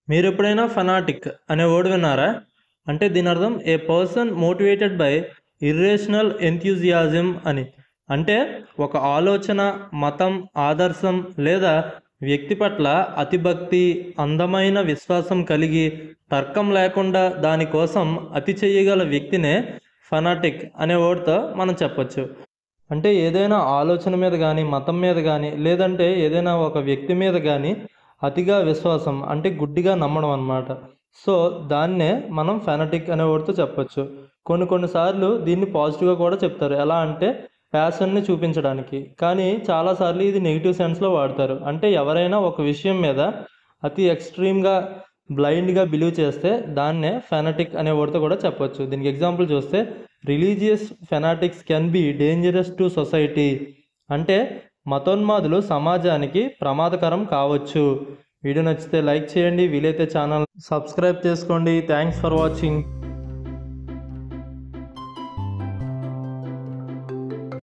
మీరు ఎప్పుడైనా ఫనాటిక్ అనే వర్డ్ విన్నారా? అంటే దీని అర్థం a person motivated by irrational enthusiasm అని. అంటే ఒక ఆలోచన, మతం, ఆదర్శం లేదా వ్యక్తి పట్ల అతిభక్తి, అందమైన విశ్వాసం కలిగి తర్కం లేకుండా దానికోసం అతి చేయగల వ్యక్తినే ఫనాటిక్ అనే వర్డ్తో మనం చెప్పొచ్చు. అంటే ఏదైనా ఆలోచన మీద కానీ, మతం మీద కానీ, లేదంటే ఏదైనా ఒక వ్యక్తి మీద కానీ అతిగా విశ్వాసం అంటే గుడ్డిగా నమ్మడం అన్నమాట. సో దాన్నే మనం ఫెనటిక్ అనే వర్డ్తో చెప్పొచ్చు. కొన్నిసార్లు దీన్ని పాజిటివ్గా కూడా చెప్తారు. ఎలా అంటే ప్యాషన్ని చూపించడానికి. కానీ చాలాసార్లు ఇది నెగిటివ్ సెన్స్లో వాడతారు. అంటే ఎవరైనా ఒక విషయం మీద అతి ఎక్స్ట్రీమ్గా బ్లైండ్గా బిలీవ్ చేస్తే దాన్నే ఫెనటిక్ అనే వర్డ్తో కూడా చెప్పొచ్చు. దీనికి ఎగ్జాంపుల్ చూస్తే religious fanatics can be dangerous to society. అంటే మతోన్మాదులు సమాజానికి ప్రమాదకరం కావచ్చు. వీడియో నచ్చితే లైక్ చేయండి, వీలైతే ఛానల్ సబ్స్క్రైబ్ చేసుకోండి. Thanks for watching.